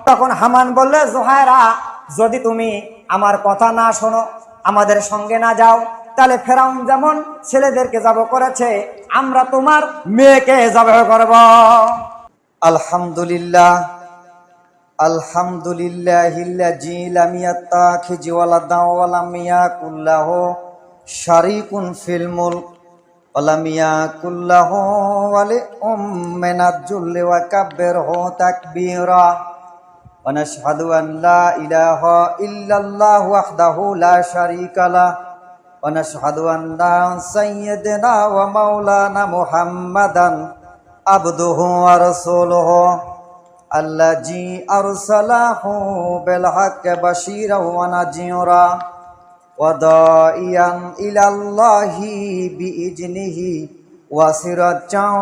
তখন হামান বললে, জোহাইরা, যদি তুমি আমার কথা না শোনো, আমাদের সঙ্গে না যাও, তাহলে ফেরাউন যেমন ছেলেদেরকে জবাই করেছে, আমরা তোমার মেয়েকে জবাই করব। আলহামদুলিল্লাহ, আলহামদুলিল্লাহিল্লাযী লাম ইয়াত্তাখিযি ওয়ালাদান ওয়া লাম ইয়াকুল লাহু শারীকুন ফিল মুলক ওয়া লাম ইয়াকুল লাহু ওয়ালিয়্যুম মিনাজ যুল্লি ওয়া কাব্বিরহু তাকবীরা। ওয়া নাশহাদু আন লা ইলাহা ইল্লাল্লাহু ওয়াহদাহু লা শারীকা লাহু ওয়া নাশহাদু আন্না সাইয়্যিদানা ওয়া মাওলানা মুহাম্মাদান আবদুহু ওয়া রাসূলুহু আল্লাযী আরসালাহু বিল হাক্কি বাশীরাও ওয়া নাযীরা ওয়া দাঈয়ান ইলাল্লাহি বিইজনিহি ওয়া সিরাজাও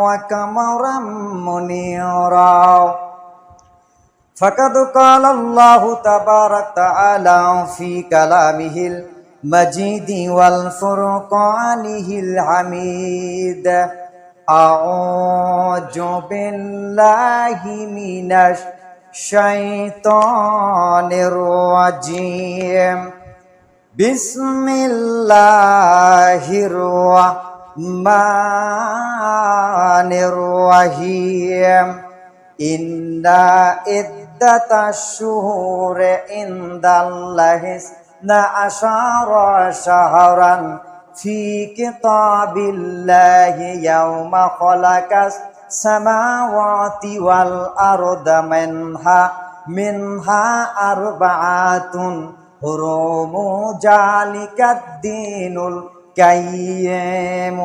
ওয়া কামারাম মুনীরা। ফাকাদ ক্বালা আল্লাহু তাবারাকা তাআলা ফি কালামিহিল মাজিদি ওয়াল ফুরকানিহিল হামিদ। আউযু বিল্লাহি মিনাশ শাইতানির রাজীম। বিসমিল্লাহির রাহমানির রাহিম। ইন্না ইদ্দাতাশ শুহুরি ইনদাল্লাহি ইসনা আশারা শাহরান ফি কিতাবিল্লাহি ইয়াওমা খালাকাস সামাওয়াতি ওয়াল আরদা মিনহা আরবাআতুন হুরুমু জালিকাদ দীনুল কাইয়্যিম।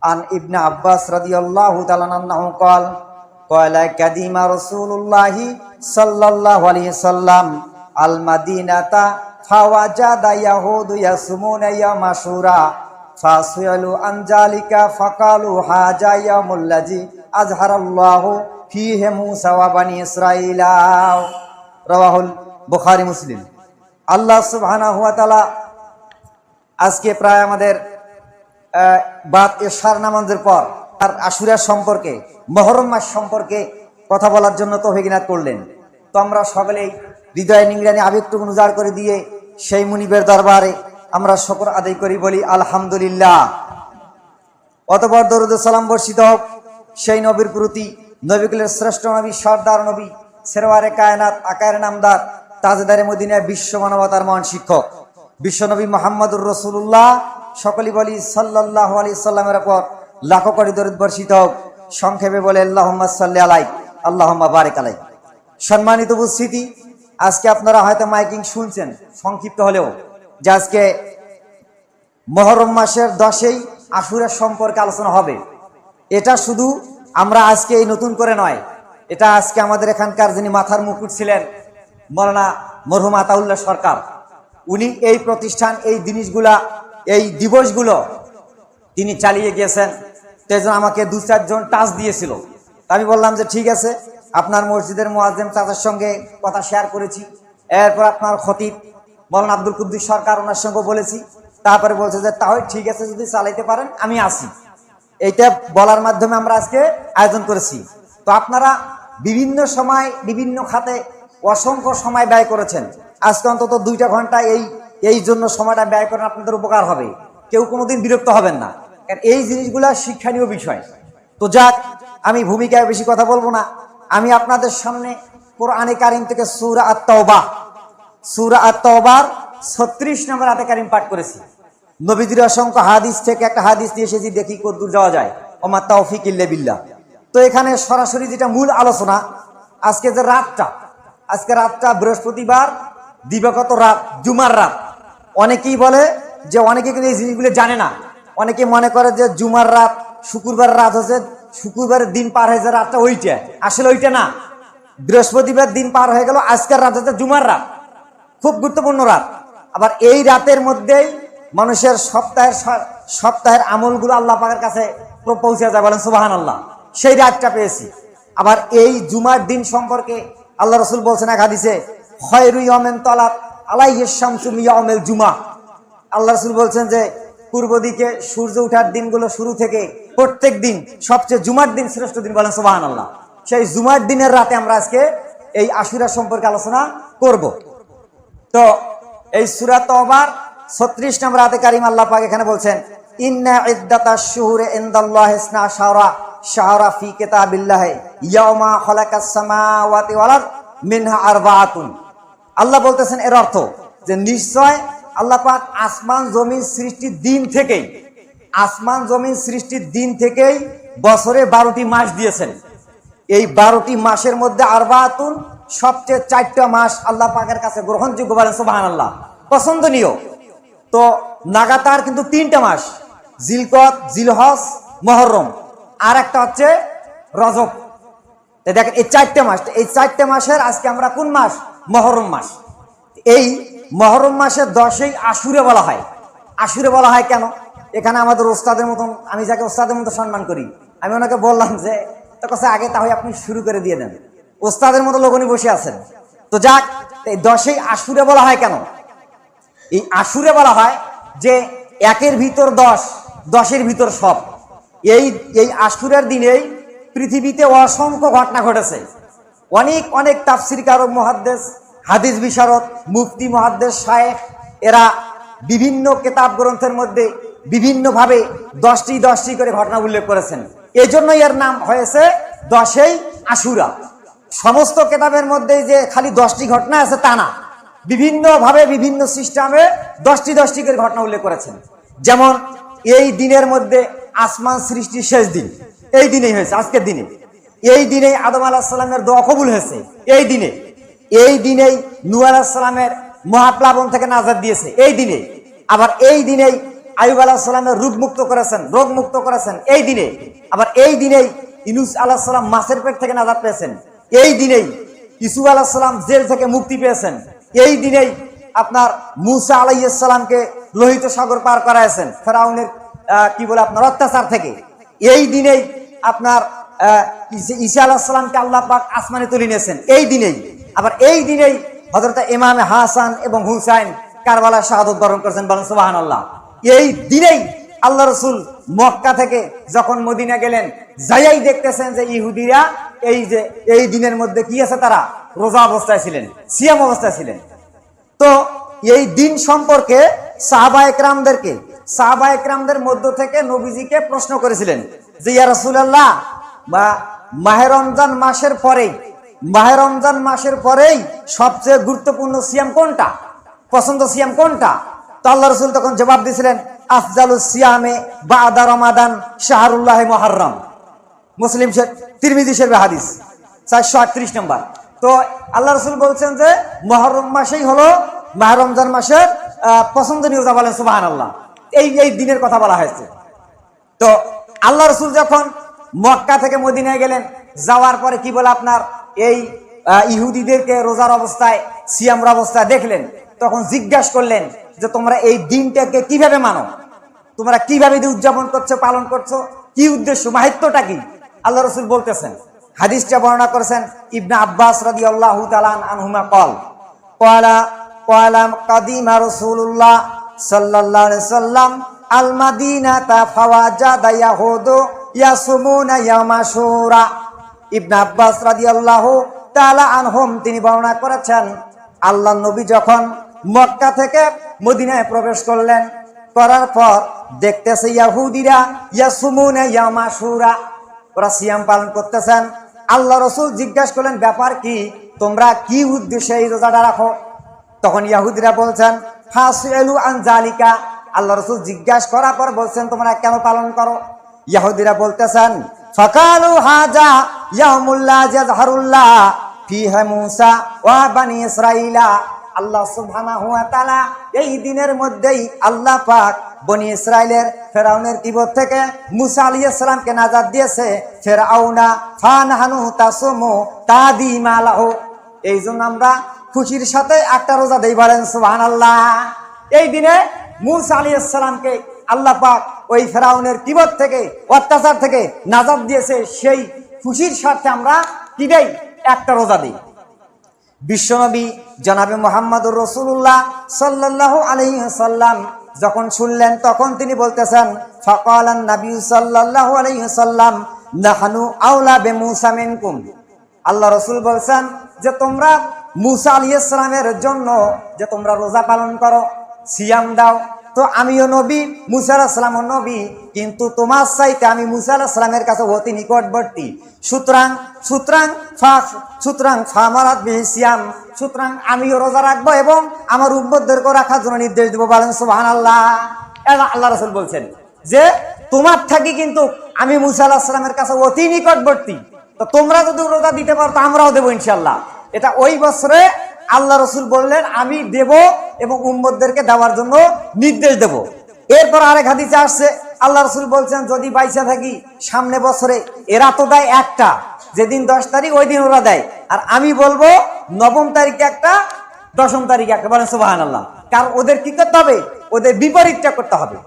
আন ইবনে আব্বাস রাদিয়াল্লাহু তাআলা আনহু ক্বালা কাদিমা রাসূলুল্লাহি সাল্লাল্লাহু আলাইহি সাল্লাম আল মাদিনাতা ফাওয়াজাদা ইয়াহুদু ইয়াসমুনা ইয়াওমা আশুরা ফাসয়ালু আন যালিকা ফাকালু হাজা ইয়াউমুল্লাযী আযহারাল্লাহু ফীহি মূসা ওয়া বানী ইসরাঈলা। রাওয়াহুল বুখারী মুসলিম। আল্লাহ সুবহানাহু ওয়া তাআলা আজকে প্রায় আমাদের বাদ এশার নামাজের পর আর আশুরা সম্পর্কে, মুহররম মাস সম্পর্কে কথা বলার জন্য তৌফিক ইনাত করলেন। তো আমরা সকলেই হৃদয় নিংড়ানি আবেগটুকু উজাড় করে দিয়ে সেই মুনিবের দরবারে আমরা শুকর আদায় করি, বলি আলহামদুলিল্লাহ। অতঃপর দরুদ ও সালাম বর্ষিত হোক সেই নবীর প্রতি, নবীকুলের শ্রেষ্ঠ নবী, সর্দার নবী, সেরওয়ারে কায়নাত, আকায়ের নামদার, তাজদারে মদিনা, বিশ্ব মানবতার মহান শিক্ষক বিশ্বনবী মুহাম্মদুর রাসূলুল্লাহ। সকলেই বলি সাল্লাল্লাহু আলাইহি সাল্লামের উপর লাখো কোটি দরুদ বর্ষিত হোক। সংক্ষেপে বলে আল্লাহুম্মা সাল্লি আলাইহি আল্লাহুম্মা বারিক আলাইহি। সম্মানিত উপস্থিতি, আজকে আপনারা হয়তো মাইকিং শুনছেন সংক্ষিপ্ত হলেও, যে আজকে মুহররম মাসের 10ই আশুরা সম্পর্কে আলোচনা হবে। এটা শুধু আমরা আজকে এই নতুন করে নয়, এটা আজকে আমাদের এখানকার যিনি মাথার মুকুট ছিলেন মাওলানা মরহুম আতাউল্লাহ সরকার, উনি এই প্রতিষ্ঠান, এই জিনিসগুলা, এই দিবসগুলো তিনি চালিয়ে গিয়েছেন। তেজন আমাকে 2-4 জন টাচ দিয়েছিল। আমি বললাম যে ঠিক আছে, আপনার মসজিদের মুয়াজ্জিম চাচার সঙ্গে কথা শেয়ার করেছি। এরপর আপনার খতিব মাওলানা আব্দুল কুদ্দুস সরকার, ওনার সঙ্গে বলেছি। তারপরে বলছে যে তাহলে ঠিক আছে, যদি চালাইতে পারেন আমি আসি। এইটা বলার মাধ্যমে আমরা আজকে আয়োজন করেছি। তো আপনারা বিভিন্ন সময় বিভিন্ন খাতে অসংখ্য সময় ব্যয় করেছেন। আজকে অন্তত 2টা ঘন্টা এই জন্য সময়টা ব্যয় করেন, আপনাদের উপকার হবে। কেউ কোনোদিন বিরক্ত হবেন না, কারণ এই জিনিসগুলো শিক্ষণীয় বিষয়। তো যাক, আমি ভূমিকায় বেশি কথা বলবো না। আমি আপনাদের সামনে কোরআনে কারিম থেকে সূরা আত-তাওবার 36 নম্বর আয়াতে কারিম পাঠ করেছি। নবীজির অসংখ্য হাদিস থেকে একটা হাদিস নিয়ে এসেছি, দেখি কতদূর যাওয়া যায়। ওমা তাওফিক ইল্লা বিল্লাহ। তো এখানে সরাসরি যেটা মূল আলোচনা, আজকে যে রাতটা, আজকে রাতটা বৃহস্পতিবার, দিবাগত রাত, জুমার রাত। অনেকেই বলে যে, অনেকে কিন্তু এই জিনিসগুলো জানে না। অনেকে মনে করে যে জুমার রাত, শুক্রবার রাত হচ্ছে, শুক্রবারের দিন পার হয়েছে রাতটা ওইটা। আসলে ওইটা না, বৃহস্পতিবার দিন পার হয়ে গেল, আজকের রাত হচ্ছে জুমার রাত, খুব গুরুত্বপূর্ণ রাত। আবার এই রাতের মধ্যেই মানুষের সপ্তাহের আমলগুলো আল্লাহ পাকের কাছে পৌঁছে যায়, বলেন সুবহানাল্লাহ। সেই রাতটা পেয়েছি। আবার এই জুমার দিন সম্পর্কে আল্লাহ রাসূল বলছেন এক হাদিসে, খায়রু ইয়ামিন তালাত আলাইহিস শামসু মিন ইয়াউমিল জুমা। আল্লাহ রাসূল বলছেন যে পূর্ব দিকে সূর্য ওঠার দিনগুলো শুরু থেকে প্রত্যেক দিন সবচেয়ে জুমার দিন শ্রেষ্ঠ দিন, বলেন সুবহানাল্লাহ। সেই জুমার দিনের রাতে আমরা আজকে এই আশুরা সম্পর্কে আলোচনা করব। তো এই সূরা তওবার 36 নম্বর আয়াতে কারিম আল্লাহ পাক এখানে বলছেন, ইন্না ইদ্দাতাশ শুহুরি ইনদাল্লাহি ইসনা আশারা শাহরা ফি কিতাবিল্লাহি ইয়াওমা খালাকাস সামাওয়াতি ওয়াল আরদ মিনহা আরবাআতুন। আল্লাহ বলতেছেন এর অর্থ যে নিশ্চয় আল্লাহ পাক আসমান জমিন সৃষ্টির দিন থেকেই বছরে 12টি মাস দিয়েছেন। এই 12টি মাসের মধ্যে আরবাআতুন সবচেয়ে 4টা মাস আল্লাহ পাকের কাছে গ্রহণযোগ্য, বলেন সুবহানাল্লাহ, পছন্দনীয়। তো লাগাতার কিন্তু 3টা মাস, জিলকদ, জিলহজ, মুহররম, আর একটা হচ্ছে রজব। দেখেন এই 4টে মাস, এই 4টে মাসের আজকে আমরা কোন মাস? মুহররম মাস। এই মুহররম মাসের 10ই আশুরা বলা হয়। আশুরা বলা হয় কেন? এখানে আমাদের ওস্তাদের মতন, আমি যাকে ওস্তাদের মতো সম্মান করি, আমি ওনাকে বললাম যে তো কাছে আগে তাহলে আপনি শুরু করে দিয়ে দেন, ওস্তাদের মতো লোক উনি বসে আছেন। তো যাক, এই 10ই আশুরা বলা হয় কেন? এই আশুরা বলা হয় যে 1-এর ভিতর 10, 10-এর ভিতর সব। এই আশুরার দিনেই পৃথিবীতে অসংখ্য ঘটনা ঘটেছে। অনেক তাফসীরকারক, মুহাদ্দিস, হাদিস বিশারদ, মুফতি, মুহাদ্দিস, শায়েখ, এরা বিভিন্ন কিতাব গ্রন্থের মধ্যে বিভিন্নভাবে 10টি করে ঘটনা উল্লেখ করেছেন। এই জন্যই এর নাম হয়েছে 10ই আশুরা। সমস্ত কিতাবের মধ্যে যে খালি 10টি ঘটনা আছে তা না, বিভিন্নভাবে বিভিন্ন সিস্টেমে 10টি করে ঘটনা উল্লেখ করেছেন। যেমন এই দিনের মধ্যে আসমান সৃষ্টির শেষ দিন এই দিনেই হয়েছে, আজকের দিনে। এই দিনেই আদম আলাইহিস সালামের দোয়া কবুল হয়েছে। এই দিনেই নূহ আলাইহিস সালামের মহাপ্লাবন থেকে নাজাত দিয়েছে এই দিনে। আবার এই দিনেই আইয়ুব আলাইহিস সালামের রোগ মুক্ত করেছেন এই দিনে। আবার এই দিনেই ইউনূস আলাইহিস সালাম মাছের পেট থেকে নাজাত পেয়েছেন এই দিনেই। ইউসুফ আলাইহিস সালাম জেল থেকে মুক্তি পেয়েছেন এই দিনেই। আপনার মূসা আলাইহিস সালামকে লোহিত সাগর পার করাইছেন ফেরাউনের আপনার অত্যাচার থেকে এই দিনেই। আপনার ঈসা আলাইহিস সালামকে আল্লাহ পাক আসমানে তুলে নিয়েছেন এই দিনেই। আবার এই দিনেই হযরত ইমাম হাসান এবং হুসাইন কারবালায় শাহাদত বরণ করেছেন, বলেন সুবহানাল্লাহ। এই দিনেই আল্লাহ রাসূল মক্কা থেকে যখন মদিনা গেলেন, যাইয়াই দেখতেছেন যে ইহুদিরা এই দিনের মধ্যে কি আছে, তারা রোজা অবস্থায় ছিলেন, সিয়াম অবস্থায় ছিলেন। তো এই দিন সম্পর্কে সাহাবা একরামদের মধ্য থেকে নবীজিকে প্রশ্ন করেছিলেন যে ইয়া রাসূলুল্লাহ, মাহে রমজান মাসের পরেই সবচেয়ে গুরুত্বপূর্ণ সিয়াম কোনটা, পছন্দ সিয়াম কোনটা? তো আল্লাহ রাসূল তখন জবাব দিয়েছিলেন, আফজালুস সিয়ামে বাদা রমাদান শাহরুল্লাহ মুহররম। মুসলিম তিরমিজি শরীফের হাদিস 438 নম্বর। তো আল্লাহ রাসূল বলছেন যে মুহররম মাসেই হলো মাহে রমজান মাসের পছন্দনীয় রোজা, বলেন সুবহানাল্লাহ। এই দিনের কথা বলা হয়েছে। তো আল্লাহ রাসূল যখন মক্কা থেকে মদিনায় গেলেন, যাওয়ার পরে কি বলে আপনার এই ইহুদিদেরকে রোজার অবস্থায়, সিয়ামের অবস্থায় দেখলেন, তখন জিজ্ঞাসা করলেন যে তোমরা এই দিনটাকে কিভাবে মানো, তোমরা কিভাবে উদযাপন করছো, পালন করছো, কি উদ্দেশ্য, মাহাত্ম্যটা কি? আল্লাহ রাসূল বলতেছেন, হাদিসটা বর্ণনা করেছেন ইবনে আব্বাস রাদিয়াল্লাহু তাআলা আনহুমা ক্বালা কাদিমা রাসূলুল্লাহ সাল্লাল্লাহু আলাইহি সাল্লাম আল মাদিনাতা ফাওয়াজাদা ইয়াহুদু ইয়াসুমুনা ইয়াওমা আশুরা। ইবনে আব্বাস রাদিয়াল্লাহু তাআলা আনহুম তিনি বর্ণনা করেছেন, আল্লাহর নবী যখন মক্কা থেকে মদিনায় প্রবেশ করলেন, করার পর দেখতেছে ইহুদিরা ইয়াসুমুনা ইয়াওমা আশুরা, ওরা সিয়াম পালন করতেছেন। আল্লাহ রাসূল জিজ্ঞাসা করলেন, ব্যাপার কি, তোমরা কি উদ্দেশ্যে এই রোজাটা রাখো? তখন ইহুদিরা বলছেন, ফাসএলু আন যালিকা। আল্লাহ রাসূল জিজ্ঞাসা করার পর বলছেন, তোমরা কেন পালন করো? ইহুদিরা বলতেছেন, ফাকালু হাজা ইয়াউমুল্লাহ ইয়াজহারুল্লাহ ফিহা মূসা ওয়া বানি ইসরাঈলা। আল্লাহ সুবহানাহু ওয়া তাআলা এই দিনের মধ্যেই আল্লাহ পাক বনি ইসরাইলের ফেরাউনের কিবত থেকে মূসা আলাইহিস সালামকে নাজাত দিয়েছে। ফিরআউনা ফানহানু তাসুমু তাদিমা লাহু। এই জন্য আমরা খুশির সাথে একটা রোজা দেই, বলেন সুবহানাল্লাহ। এই দিনে মূসা আলাইহিস সালামকে আল্লাহ পাক ওই ফেরাউনের কিবত থেকে, অত্যাচার থেকে নাজাত দিয়েছে, সেই খুশির সাথে আমরা কি দেই, একটা রোজা দিই। বিশ্বনবী জনাবে মুহাম্মদুর রাসূলুল্লাহ সাল্লাল্লাহু আলাইহি ওয়াসাল্লাম যখন শুনলেন, তখন তিনি বলতেছেন, ফাকালান নবী সাল্লাল্লাহু আলাইহি ওয়াসাল্লাম নাহনু আওলা বিমূসা মিনকুম। আল্লাহ রাসূল বলছেন যে তোমরা মূসা আলাইহিস সালামের জন্য যে তোমরা রোজা পালন করো, সিয়াম দাও, তো আমিও নবী, মূসা আলাইহিস সালামও নবী, কিন্তু তোমার চাইতে আমি মূসা আলাইহিস সালামের কাছে অতি নিকটবর্তী। সুতরাং ফামারাত বিহি সিয়াম, সুতরাং আমিও রোজা রাখবো এবং আমার উম্মতদেরকে রাখার জন্য নির্দেশ দেবো। বলেন সুবহানাল্লাহ। আল্লাহ রাসূল বলছেন যে তোমার থাকি কিন্তু আমি মূসা আলাইহিস সালামের কাছে অতি নিকটবর্তী, তো তোমরা যদি রোজা দিতে পারো তো আমরাও দেবো ইনশাআল্লাহ। এটা ওই বছরে আল্লাহ রাসূল বললেন আমি দেব এবং উম্মতদেরকে দেওয়ার জন্য নির্দেশ দেব। এরপর আরেক হাদিসে আসছে আল্লাহ রাসূল বলছেন যদি বাইচা থাকি সামনে বছরে, এরা তো দেয় একটা, যেদিন 10 তারিখ ওই দিন ওরা দেয়, আর আমি বলবো 9 তারিখে একটা, 10 তারিখে একটা। বলেন সুবহানাল্লাহ। কারণ ওদের কি করতে হবে? ওদের বিপরীতটা করতে হবে।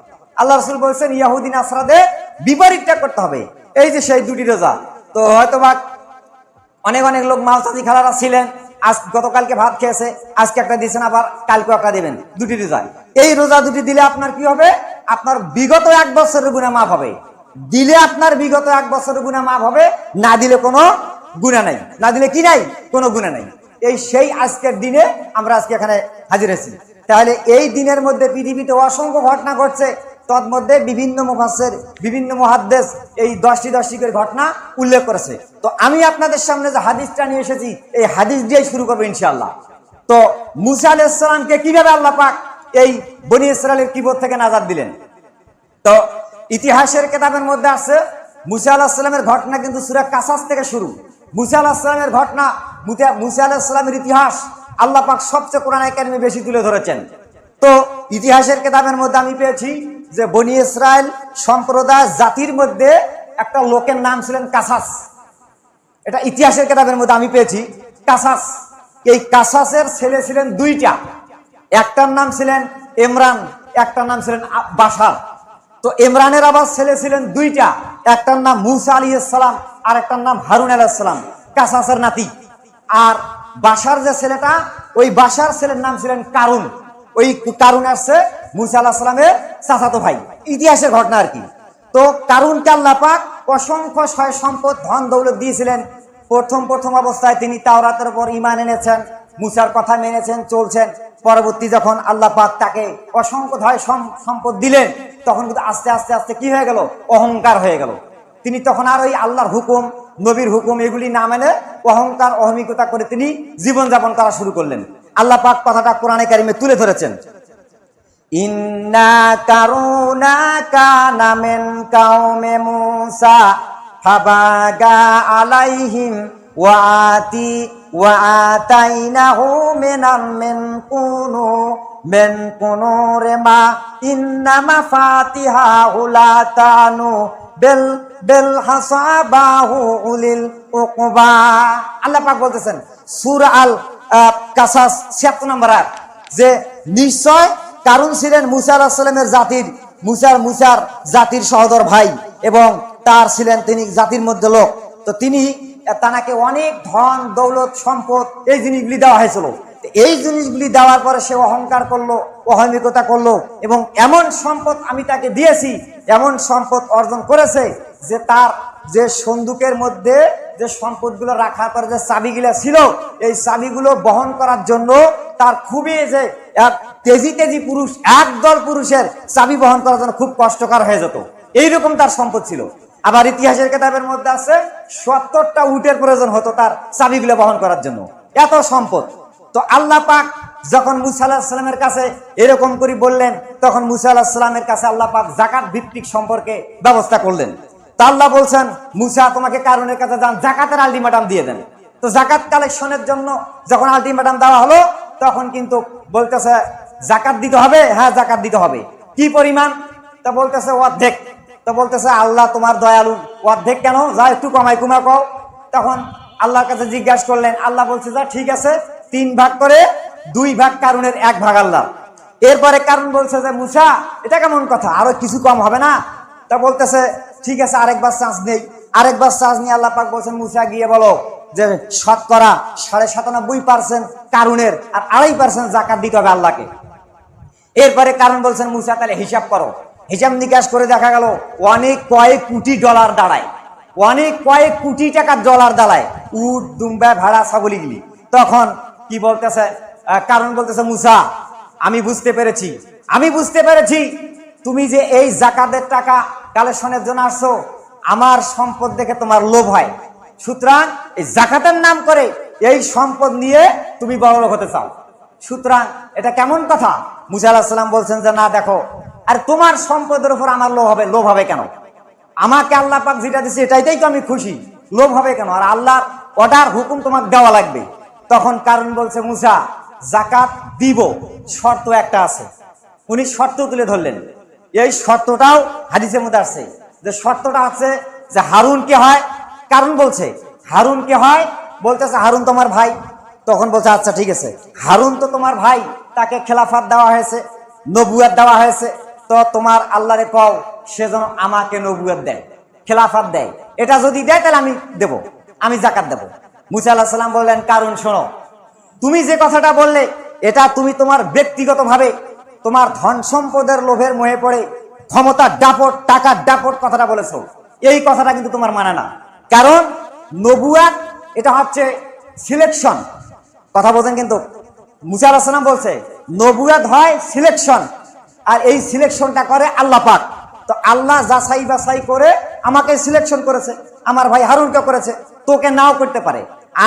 আল্লাহ রাসূল বলছেন ইহুদি নাসরাদের বিপরীতটা করতে হবে। এই যে সেই দুটি রোজা, তো হয়তোবা অনেক অনেক লোক মালসাদি খালারা ছিলেন, আজ গতকালকে ভাত খেয়েছে, আজকে একটা দিয়েছেন, আবার কালকে একটা দিবেন, দুটি রোজা। এই রোজা দুটি দিলে আপনার কি হবে? আপনার বিগত 1 বছরের গুনাহ মাফ হবে। দিলে আপনার বিগত 1 বছরের গুনাহ মাফ হবে, না দিলে কোনো গুনাহ নাই। না দিলে কি নাই? কোনো গুনাহ নাই। এই সেই আজকের দিনে আমরা আজকে এখানে হাজির হয়েছি। তাহলে এই দিনের মধ্যে পৃথিবীতে অসংখ্য ঘটনা ঘটছে, তন্মধ্যে বিভিন্ন মুফাসসির, বিভিন্ন মুহাদ্দিস এই 10টি করে ঘটনা উল্লেখ করেছে। তো আমি আপনাদের সামনে যে হাদিসটা নিয়ে এসেছি, এই হাদিস দিয়ে শুরু করবো ইনশাআল্লাহ। তো মূসা আলাইহিস সালামকে কিভাবে আল্লাহ পাক এই বনি ইসরাইলের কিবত থেকে নাজাত দিলেন? তো ইতিহাসের কিতাবের মধ্যে আছে মূসা আলাইহিস সালামের ঘটনা কিন্তু সূরা কাসাস থেকে শুরু। মূসা আলাইহিস সালামের ঘটনা, মূসা আলাইহিস সালামের ইতিহাস আল্লাহ পাক সবচেয়ে কোরআনে কারিমে বেশি তুলে ধরেছেন। তো ইতিহাসের কিতাবের মধ্যে আমি পেয়েছি যে বনি ইসরাইল সম্প্রদায় জাতির মধ্যে একটা লোকের নাম ছিলেন কাসাস। এটা ইতিহাসের কিতাবের মধ্যে আমি পেয়েছি কাসাস। এই কাসাসের ছেলে ছিলেন 2টা, একটার নাম ছিলেন ইমরান, একটার নাম ছিলেন বাশার। তো ইমরানের আবার ছেলে ছিলেন 2টা, একটার নাম মূসা আলাইহিস সালাম আর একটার নাম হারুন আলাইহিস সালাম, কাসাসের নাতি। আর বাশার যে ছেলেটা, ওই বাশার ছেলের নাম ছিলেন কারুন। ওই কারুন আসছে মূসা আলাইহিস সালামের চাচাতো ভাই। ইতিহাসের ঘটনা আর কি। তো কারুনকে আল্লাহ পাক অসংখ্য সয় সম্পদ ধন দৌলত দিয়েছিলেন। প্রথম অবস্থায় তিনি তাওরাতের উপর ঈমান এনেছেন, মূসার কথা মেনেছেন, চলছেন। পরবর্তী যখন আল্লাহ পাক তাকে অসংখ্য ধয় সম্পদ দিলেন, তখন কিন্তু আস্তে আস্তে আস্তে কি হয়ে গেল? অহংকার হয়ে গেল। তিনি তখন আর ওই আল্লাহর হুকুম, নবীর হুকুম এগুলি না মেনে অহংকার অহমিকতা করে তিনি জীবনযাপন করা শুরু করলেন। আল্লাহ পাক কথাটা কোরআনে কারিমে তুলে ধরেছেন, ইন্না কারুনা কানা মিন কাউমে মূসা ফাবাগা আলাইহিম ওয়া আতাইনাহু মিন কুনুরে মা ইন্না মাফাতিহাহু লা তানু বেল হাসাবাহু উলিল উকবা। আল্লাহ পাক বলতেছেন সূরা আল কাসাস ৭৬ নম্বর আয়াত, যে নিশ্চয় কারুন ছিলেন মূসা আলাইহিস সালামের মূসার জাতির সহোদর ভাই, এবং তার ছিলেন তিনি জাতির মধ্যে লোক। তো তিনি তাকে অনেক ধন দৌলত সম্পদ এই জিনিসগুলি দেওয়া হয়েছিল। এই জিনিসগুলি দেওয়ার পরে সে অহংকার করলো, অহমিকতা করলো, এবং এমন সম্পদ আমি তাকে দিয়েছি, এমন সম্পদ অর্জন করেছে যে তার যে সন্দুকের মধ্যে যে সম্পদগুলো রাখার পরে যে চাবিগুলো ছিল, এই চাবিগুলো বহন করার জন্য তার খুবই যে তেজি পুরুষ, একদল পুরুষের চাবি বহন করার জন্য খুব কষ্টকর হয়ে যেত। এইরকম তার সম্পদ ছিল। আবার ইতিহাসের কিতাবের মধ্যে আছে 70টা উটের প্রয়োজন হতো তার চাবিগুলো বহন করার জন্য, এত সম্পদ। তো আল্লাহ পাক যখন মূসা আলাইহিস সালামের কাছে এরকম করে বললেন, তখন মূসা আলাইহিস সালামের কাছে আল্লাহ পাক যাকাত ভিত্তিক সম্পর্কে ব্যবস্থা করলেন। তা আল্লাহ বলছেন মূসা তোমাকে কারুনের কাছে যান, যাকাতের আলটিমেটাম দিয়ে দেন। তো যাকাত কালেকশনের জন্য যখন আলটিমেটাম দেওয়া হলো, তখন কিন্তু বলতেছে যাকাত দিতে হবে। হ্যাঁ, যাকাত দিতে হবে। কি পরিমাণ? তা বলতেছে অর্ধেক। তো বলতেছে আল্লাহ তোমার দয়ালু, অর্ধেক কেন? যা একটু কমাই কুমা কও। তখন আল্লাহর কাছে জিজ্ঞাসা করলেন, আল্লাহ বলছে যা ঠিক আছে, 3 ভাগ করে 2 ভাগ কারুনের, 1 ভাগ আল্লাহ। এরপরে কারুন বলছে যে মূসা এটা কেমন কথা, আরো কিছু কম হবে না? তা বলতেছে ঠিক আছে, আরেকবার চান্স নেই। আরেকবার চান্স নিয়ে আল্লাহ পাক বলছেন মূসা গিয়ে বলো যে শতকরা 97.5% কারুনের আর 2.5% যাকাত দিতে হবে আল্লাহকে। এরপরে কারুন বলছেন মূসা তাহলে হিসাব করো। হিসাব নিকাশ করে দেখা গেল অনেক কয়েক কোটি ডলার দাঁড়ায়, অনেক কয়েক কোটি টাকার ডলার দালায় উট দুম্বা ভেড়া ছাগলিগুলি। তখন কি বলতেছে, কারণ বলতেছে মুসা আমি বুঝতে পেরেছি তুমি যে এই জাকাতের টাকা কালেকশনের জন্য আসছো, আমার সম্পদ দেখে তোমার লোভ হয়, সুতরাং এই জাকাতের নাম করে এই সম্পদ নিয়ে তুমি বড়লোক হতে চাও। সুতরাং এটা কেমন কথা? মুসা আলাইহিস সালাম বলছেন যে না দেখো, আর তোমার সম্পদের উপর আমার লোভ হবে কেন? আমাকে আল্লাহ পাক যেটা দিচ্ছে এটাইতেই তো আমি খুশি, লোভ হবে কেন? আর আল্লাহর অর্ডার হুকুম তোমাকে দেওয়া লাগবে। তখন কারণ বলছে মুসা জাকাত দিব, শর্ত একটা আছে। উনি শর্ত তুলে ধরলেন। এই শর্তটাও হাদিসের মধ্যে আসছে, যে শর্তটা আছে যে হারুন কে হয়। কারণ বলছে হারুন কে হয়, বলতেছে হারুন তোমার ভাই। তখন বলছে আচ্ছা ঠিক আছে, হারুন তো তোমার ভাই, তাকে খেলাফত দেওয়া হয়েছে, নবুয়ত দেওয়া হয়েছে, তো তোমার আল্লাহরে কও সে যেন আমাকে নবুয়ত দেয়, খেলাফত দেয়। এটা যদি দেয় তাহলে আমি দেব, আমি জাকাত দেব। মুসা আলাইহিস সালাম বললেন কারণ শোনো, তুমি যে কথাটা বললে এটা তুমি তোমার ব্যক্তিগতভাবে তোমার ধন সম্পদের লোভের মোহে পড়ে ক্ষমতার দাপট, টাকার দাপট কথাটা বলেছো, এই কথাটা কিন্তু তোমার মানে না। কারণ নবুয়ত এটা হচ্ছে সিলেকশন, কথা বলছেন কিন্তু মুসা আলাইহিস সালাম বলছে নবুয়ত হয় সিলেকশন, আর এই সিলেকশনটা করে আল্লাহ পাক। তো আল্লাহ যাচাই বাছাই করে আমাকে সিলেকশন করেছে, আমার ভাই হারুনকে করেছে, তোকে নাও করতে পারে।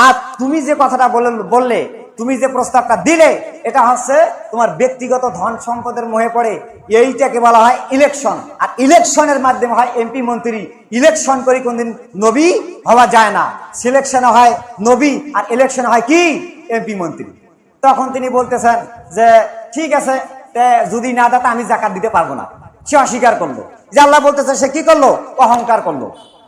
আর তুমি যে কথাটা বললে, তুমি যে প্রস্তাবটা দিলে, এটা হচ্ছে তোমার ব্যক্তিগত ধন সম্পদের মোহে পড়ে, এইটাকে বলা হয় ইলেকশন। আর ইলেকশনের মাধ্যমে হয় এমপি মন্ত্রী। ইলেকশন করে কোনদিন নবী হওয়া যায় না, সিলেকশনে হয় নবী আর ইলেকশনে হয় কি এমপি মন্ত্রী। তখন তিনি বলতেছেন যে ঠিক আছে, যদি না দাতা আমি জাকাত দিতে পারবো না। সে অস্বীকার করলো, যে আল্লাহ বলতেছে, সে কি করলো? অহংকার করলো।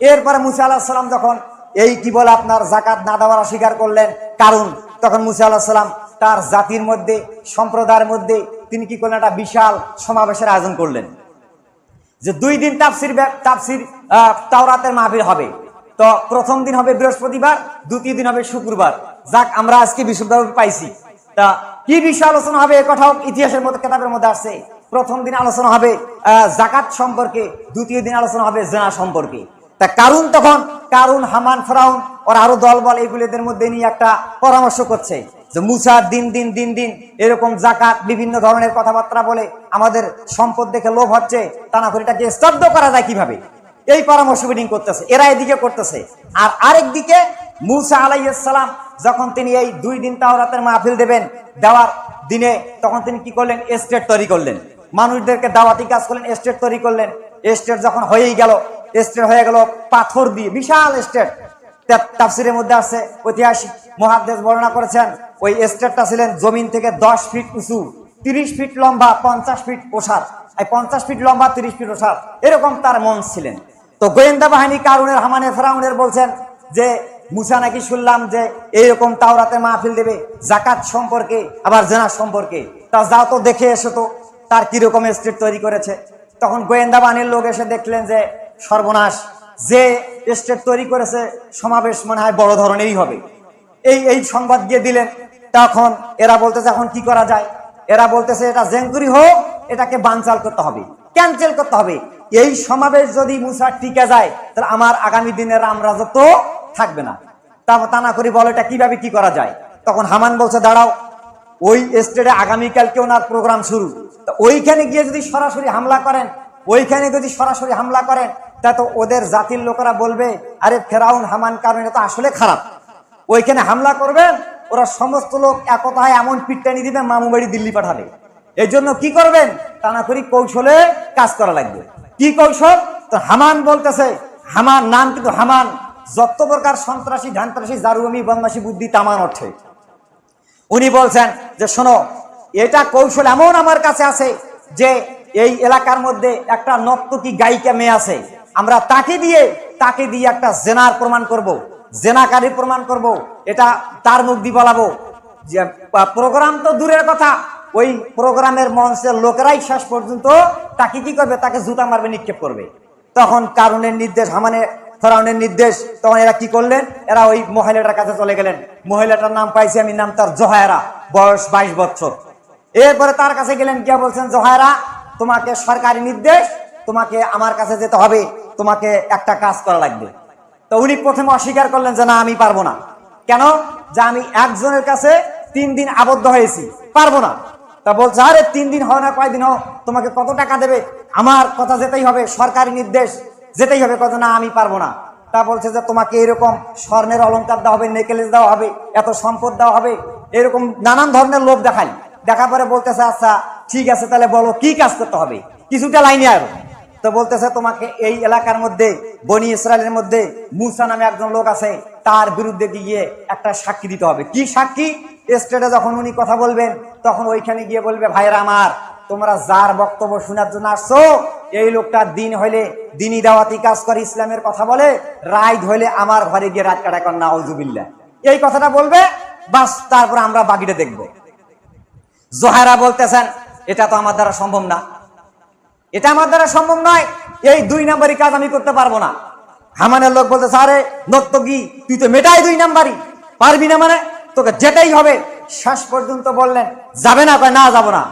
এরপরে মুসা আলাইহিস সালাম যখন এই কি বলে আপনার জাকাত না দেওয়ার অস্বীকার করলেন কারণ, তখন মুসা আলাইহিস সালাম তার জাতির মধ্যে, সম্প্রদায়ের মধ্যে তিনি কি করলেন, একটা বিশাল সমাবেশের আয়োজন করলেন, যে 2 দিন তাফসির তাওরাতের মাহফিল হবে। তো প্রথম দিন হবে বৃহস্পতিবার, দ্বিতীয় দিন হবে শুক্রবার। যাক আমরা আজকে বিশুদ্ধভাবে পাইছি। তা কি বিষয় আলোচনা হবে এ কথাও ইতিহাসের মধ্যে, কিতাবের মধ্যে আছে। প্রথম দিন আলোচনা হবে জাকাত সম্পর্কে, দ্বিতীয় দিন আলোচনা হবে জিনা সম্পর্কে। তা কারুন হামান ফেরাউন ওর আরো দলবল এগুলোদের মধ্যে নিয়ে একটা পরামর্শ করছে যে মুসা দিন দিন এরকম জাকাত বিভিন্ন ধরনের কথাবার্তা বলে আমাদের সম্পদ দেখে লোভ হচ্ছে, তা না করে এটাকে স্তব্ধ করা যায় কিভাবে, এই পরামর্শ মিটিং করতেছে। এরা এদিকে করতেছে, আর আরেক দিকে মুসা আলাইহিস সালাম যখন তিনি এই 2 দিন তাওরাতের মাহফিল দেওয়ার দিনে, তখন তিনি কি করলেন, এস্টেট তৈরি করলেন, মানুষদেরকে দাওয়াতি কাজ করলেন, এস্টেট তৈরি করলেন। এস্টেট যখন হয়েই গেল, এস্টেট হয়ে গেল পাথর দিয়ে, বিশাল এস্টেট। তাফসিরের মধ্যে আছে, ঐতিহাসিক মুহাদ্দিস বর্ণনা করেছেন, ওই এস্টেটটা ছিলেন জমিন থেকে 10 ফিট উঁচু, 30 ফিট লম্বা, 50 ফিট ওসার, 50 ফিট লম্বা 30 ফিট ওসার, এরকম তার মঞ্চ ছিলেন। তো গোয়েন্দা বাহিনী কারুনের হামানের ফেরাউনের বলছেন যে মুসা নাকি শুনলাম যে এইরকম তাওরাতে মাহফিল দেবে জাকাত সম্পর্কে, আবার জিনা সম্পর্কে, তা যাও তো দেখে এসো তো তার কিরকম এস্টেট তৈরি করেছে। তখন গোয়েন্দা বাহিনীর লোক এসে দেখলেন যে সর্বনাশ, যে এস্টেট তৈরি করেছে সমাবেশ মনে হয় বড় ধরনেরই হবে, এই সংবাদ দিয়ে দিলেন। তখন এরা বলতেছে এখন কি করা যায়, এরা বলতেছে এটা জেঙ্গুরি হোক, এটাকে বানচাল করতে হবে, ক্যান্সেল করতে হবে। এই সমাবেশ যদি মুসা টিকে যায় তাহলে আমার আগামী দিনের রামরাজত্ব থাকবে না। তা না করি বলো এটা কিভাবে কি করা যায়। তখন হামান বলছে দাঁড়াও, ওই স্টেটে আগামীকালকে ওনার প্রোগ্রাম শুরু, তো ওইখানে গিয়ে যদি সরাসরি হামলা করেন তা তো ওদের জাতির লোকেরা বলবে আরে ফেরাউন হামান কারণে তো আসলে খারাপ, ওইখানে হামলা করবেন, ওরা সমস্ত লোক একতায় এমন পিটটানি দিবে মামু বাড়ি দিল্লি পাঠাবে। এই জন্য কি করবেন, তা না করি কৌশলে কাজ করা লাগবে। কি কৌশল? তো হামান বলতেছে, হামান নাম কিন্তু হামান, যত প্রকার সন্ত্রাসী ধানত্রাসী জারুমি বদমাসী বুদ্ধি তামান অর্থে। উনি বলছেন যে শোনো, এটা কৌশল এমন আমার কাছে আছে যে এই এলাকার মধ্যে একটা নর্তকী গায়িকা মেয়ে আছে, আমরা তাকে দিয়ে একটা জেনার প্রমাণ করব, জেনাকারী প্রমাণ করব, এটা তার মুখ দিয়ে বলাবো। যে প্রোগ্রাম তো দূরের কথা, ওই প্রোগ্রামের মঞ্চের লোকেরাই শেষ পর্যন্ত তাকে কি করবে, তাকে জুতা মারবে, নিক্ষেপ করবে। তখন কারণের নির্দেশ, হামানের ফেরাউনের নির্দেশ, তখন এরা কি করলেন, এরা ওই মহিলাটার কাছে চলে গেলেন। মহিলাটার নাম পাইছি আমি, নাম তার জোহায়রা, বয়স 22 বছর। এরপরে তার কাছে গেলেন, গিয়া বলছেন জোহায়রা তোমাকে সরকারি নির্দেশ, তোমাকে আমার কাছে যেতে হবে, তোমাকে একটা কাজ করা লাগবে। তো উনি প্রথমে অস্বীকার করলেন যে না আমি পারবো না। কেন? যে আমি একজনের কাছে 3 দিন আবদ্ধ হয়েছি, পারবো না। তা বলছে আরে 3 দিন হয় না, কয়দিন হোক, তোমাকে কত টাকা দেবে, আমার কথা যেতেই হবে, সরকারি নির্দেশ যেতেই হবে। কত না আমি পারবো না। তা বলছে যে তোমাকে এরকম স্বর্ণের অলংকার দেওয়া হবে, নেকলেস দেওয়া হবে, এত সম্পদ দেওয়া হবে, এরকম নানান ধরনের লোভ দেখাই। দেখা পরে বলতেছে আচ্ছা ঠিক আছে, তাহলে বলো কি কাজ করতে হবে, কিছুটা লাইনে আরো। তো বলতেছে তোমাকে এই এলাকার মধ্যে বনি ইসরায়েলের মধ্যে মুসা নামে একজন লোক আছে, তার বিরুদ্ধে গিয়ে একটা সাক্ষী দিতে হবে। কি সাক্ষী? স্টেটে যখন উনি কথা বলবেন তখন ওইখানে গিয়ে বলবে ভাইরা আমার, তোমরা যার বক্তব্য শোনার জন্য আসছো, এই লোকটা দিন হইলে দিনী দাওয়াতি কাজ করে, ইসলামের কথা বলে, রাত হইলে আমার ঘরে গিয়ে রাত কাটা কর, নাউজুবিল্লাহ, এই কথাটা বলবে, বাস তারপর আমরা বাকিটা দেখব। জোহারা বলতেছেন এটা তো আমার দ্বারা সম্ভব না, এটা আমার দ্বারা সম্ভব নয়, এই 2 নাম্বারই কাজ আমি করতে পারবো না। হামানের লোক বলতেছে আরে নর্তকী, তুই তো মেটাই 2 নাম্বারই, পারবি না মানে তোকে যেতেই হবে। শেষ পর্যন্ত বললেন যাবে না, কয় না যাবো না।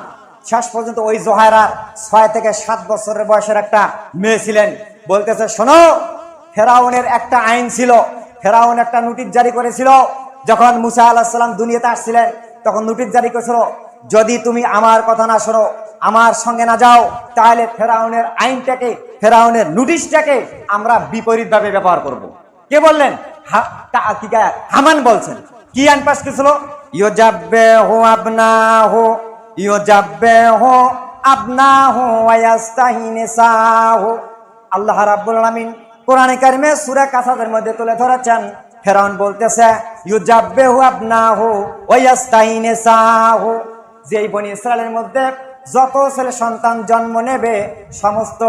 শেষ পর্যন্ত ওই জোহারার 6 থেকে 7 বছরের বয়সের একটা মেয়ে ছিলেন, বলতেছে শোনো, ফেরাউনের একটা আইন ছিল, ফেরাউন একটা নোটিশ জারি করেছিল, যখন মুসা আলাইহিস সালাম দুনিয়াতে আসছিলেন তখন নোটিশ জারি করেছিল, যদি তুমি আমার কথা না শোনো, আমার সঙ্গে না যাও, তাহলে ফেরাউনের আইনটাকে, ফেরাউনের নোটিশটাকে আমরা বিপরীত ভাবে ব্যবহার করব। কে বললেন? হামান বলছেন। কি আইন পাস করেছিল? ইউজাব্বিহু আবনাহু, ইউজাব্বিহু আবনাহু ওয়া ইয়াস্তাহি নিসাহু। আল্লাহ রাব্বুল আলামিন কোরআনে কারিমে সূরা কাসাসের মধ্যে তুলে ধরেছেন, ফেরাউন বলতেছে ইউজাব্বিহু আবনাহু ওয়া ইয়াস্তাহি নিসাহু, যে বনি ইসরায়েলের মধ্যে যত ছেলে সন্তান জন্ম নেবে সমস্ত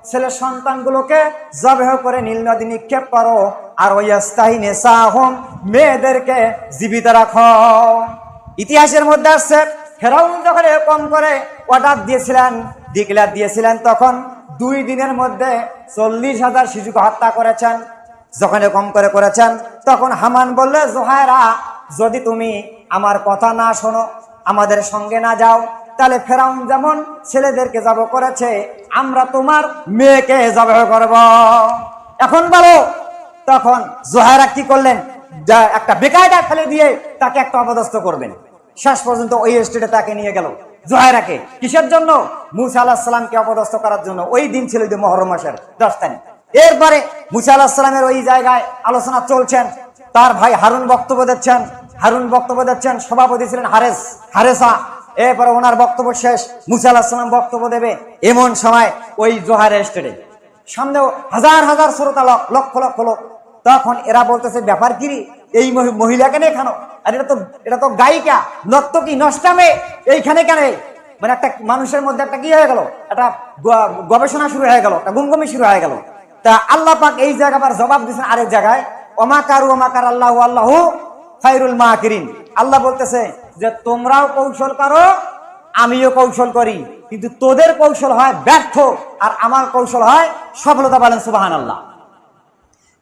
ছেলে সন্তানগুলোকে জবেহ করে নীল নদী নিক্ষেপ করো, আর ওয়াস্তাহি নিসাহুম, মেয়েদেরকে জীবিত রাখো। ইতিহাসের মধ্যে আসছে ফেরাউন যখন এরকম করে অর্ডার দিয়েছিলেন, ডিক্লেয়ার দিয়েছিলেন, তখন 2 দিনের মধ্যে 40,000 শিশুকে হত্যা করেছেন। যখন এরকম করে করেছেন তখন হামান বললে জোহায়রা, যদি তুমি আমার কথা না শোনো, আমাদের সঙ্গে না যাও, তাহলে ফেরাউন যেমন ছেলেদেরকে জব করেছে, আমরা তোমার মেয়েকে জবাই করব। এখন বলো। তখন জোহায়রা কি করলেন? একটা বেকায়দা ফেলে দিয়ে তাকে একটা অপদস্থ করবেন। শেষ পর্যন্ত ওই স্টেটে তাকে নিয়ে গেল জোহায়রাকে। কিসের জন্য? মুসা আলাইহিস সালামকে অপদস্থ করার জন্য। ওই দিন ছিল মুহররম মাসের 10 তারিখ। এরপরে মুসা আলাইহিস সালামের ওই জায়গায় আলোচনা চলছেন, তার ভাই হারুন বক্তব্য দিচ্ছেন, সভাপতি ছিলেন হারেসা। এরপরে ওনার বক্তব্য শেষ, মুসা আলাইহিস সালাম বক্তব্য দেবে, এমন সময় ওই জোহারা স্টেটে সামনে হাজার হাজার শ্রোতা, লক্ষ লক্ষ লোক। তখন এরা বলতেছে ব্যাপার কি, এই মহিলাকে নিয়ে কেন? আর এটা তো গায়িকা, নর্তকী, নষ্টামে, এইখানে কেন? মানে একটা মানুষের মধ্যে একটা কি হয়ে গেল, একটা গবেষণা শুরু হয়ে গেল, একটা গুমগুমি শুরু হয়ে গেল। তা আল্লাহ পাক এই জায়গা আবার জবাব দিচ্ছেন আরেক জায়গায়, ওমাকারু ওমাকার আল্লাহু আল্লাহু খায়রুল মাকিরিন। আল্লাহ বলতেছে যে তোমরাও কৌশল করো, আমিও কৌশল করি, কিন্তু তোদের কৌশল হয় ব্যর্থ আর আমার কৌশল হয় সফলতা। বলেন সুবহানাল্লাহ।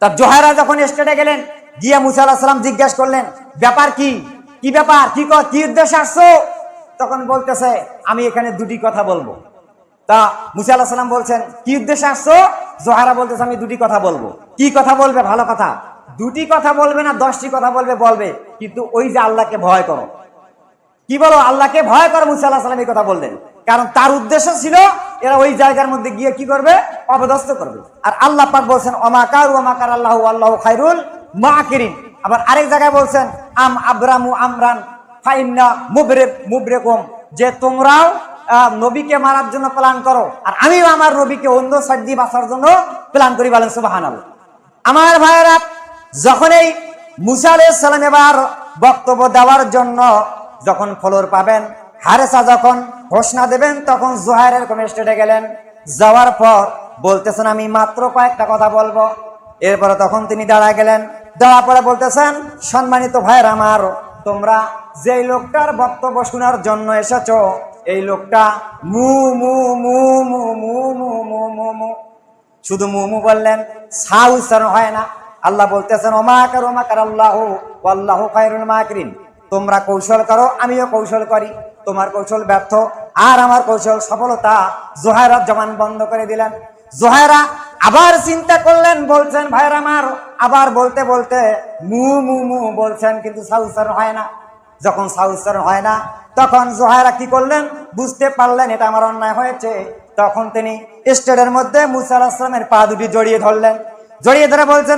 তা জোহায়রা যখন স্টেটে গেলেন, গিয়ে মুসা আলাইহিস সালাম জিজ্ঞাসা করলেন ব্যাপার কি ব্যাপার, কি উদ্দেশ্যে আসছো? তখন বলতেছে আমি এখানে 2টি কথা বলবো। তা মুসা আলাইহিস সালাম বলছেন কি উদ্দেশ্যে আসছো? জোহায়রা বলতেছে আমি 2টি কথা বলবো। কি কথা বলবে? ভালো কথা, 2টি কথা বলবে না 10টি কথা বলবে, কিন্তু ওই যে আল্লাহকে ভয় করো। কি বলো? আল্লাহকে ভয় করো। মুসা আলাইহিস সালাম এই কথা বললেন, কারণ তার উদ্দেশ্য ছিল এরা ওই জায়গার মধ্যে গিয়ে কি করবে? অপদস্থ করবে। আর আল্লাহ পাক বলছেন ওমাকারু ওমাকার আল্লাহু আল্লাহু খায়রুল মাকিরিন। আবার আরেক জায়গায় বলছেন আম আবরামু আমরান ফাইন্না মুবরিকুম, যে তোমরাও নবীকে মারার জন্য প্ল্যান করো আর আমিও আমার নবীকে অন্য সাইড দিয়ে বাঁচার জন্য প্ল্যান করি। বলেন সুবহানাল্লাহ। আমার ভাইয়েরা, যখন এই মুসা আলাইহিস সালাম এবার বক্তব্য দেওয়ার জন্য যখন ফলোর পাবেন, হারেসা যখন ঘোষণা দেবেন, তখন জোহায়রা এরকম স্টেটে গেলেন। যাওয়ার পর বলতেছেন আমি মাত্র কয়েকটা কথা বলবো। এরপরে তখন তিনি দাঁড়ায় গেলেন, দাঁড়া পরে বলতেছেন সম্মানিত ভাইয়ের আমার, তোমরা যেই লোকটার বক্তব্য শোনার জন্য এসেছো, এই লোকটা মু মু মু মু মু মু মু মু মু শুধু মু মু বললেন, সা উচ্চারণ হয় না। আল্লাহ বলতেছেন ওমাকার আল্লাহু আল্লাহু খায়রুল মাকিরিন, তোমরা কৌশল করো, আমিও কৌশল করি, তোমার কৌশল ব্যর্থ আর আমার কৌশল সফলতা। জোহায়রা জবান বন্ধ করে দিলেন। জোহায়রা আবার চিন্তা করলেন, বলছেন ভাইরা আমার আবার বলতে বলতে মু মু মু বলছেন, কিন্তু সাউসার হয় না। যখন সাউসার হয় না, তখন জোহাইরা কি করলেন, বুঝতে পারলেন এটা আমার অন্যায় হয়েছে। তখন তিনি স্টেডের মধ্যে মুসা আলাইহিস সালামের পা দুটি জড়িয়ে ধরলেন। জড়িয়ে ধরে বলছেন,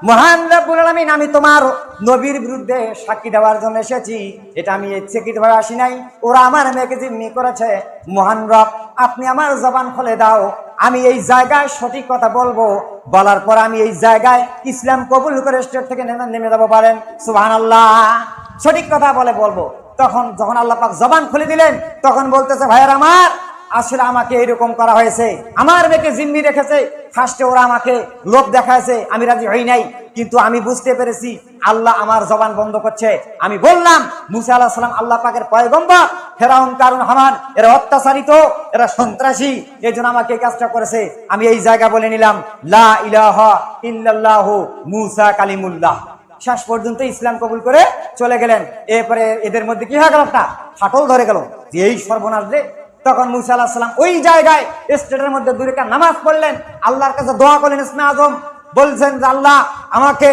মহান রব্বুল আলামিন, আমি তোমার নবীর বিরুদ্ধে সাক্ষী দেওয়ার জন্য এসেছি। এটা আমি ইচ্ছাকৃতভাবে আসি নাই, ওরা আমার মেয়েকে জিম্মি করেছে। মহান রব, আপনি আমার জবান খুলে দাও, আমি এই জায়গায় সঠিক কথা বলবো। বলার পর আমি এই জায়গায় ইসলাম কবুল করে স্টেট থেকে নেমে যাবো। পারেন সুবহানাল্লাহ, সঠিক কথা বলবো। তখন যখন আল্লাহ পাক জবান খুলে দিলেন, তখন বলতেছে, ভাইয়ের আমার, আসলে আমাকে এরকম করা হয়েছে, আমার মেয়েকে জিম্মি রেখেছে। ফার্স্টে ওরা আমাকে লোভ দেখাইছে, আমি রাজি হই নাই, কিন্তু আমি বুঝতে পেরেছি আল্লাহ আমার জবান বন্ধ করছে। আমি বললাম, মুসা আলাইহিস সালাম আল্লাহ পাকের পয়গম্বর, ফেরাউন কারুন হামান এরা অত্যাচারিত, এরা সন্ত্রাসী, এই জন্য আমাকে এই কাজটা করেছে। আমি এই জায়গা বলে নিলাম, লা ইলাহা ইল্লাল্লাহু মুসা কালিমুল্লাহ। শেষ পর্যন্ত ইসলাম কবুল করে চলে গেলেন। এরপরে এদের মধ্যে কি হয়ে গেল, একটা ফাটল ধরে গেল যে এই সর্বনাশ রে। তখন মুসা আলাইহিস সালাম ওই জায়গায় স্টেটের মধ্যে 2 রাকাত নামাজ পড়লেন, আল্লাহর কাছে দোয়া করলেন ইসমে আজম, বলছেন যে আল্লাহ, আমাকে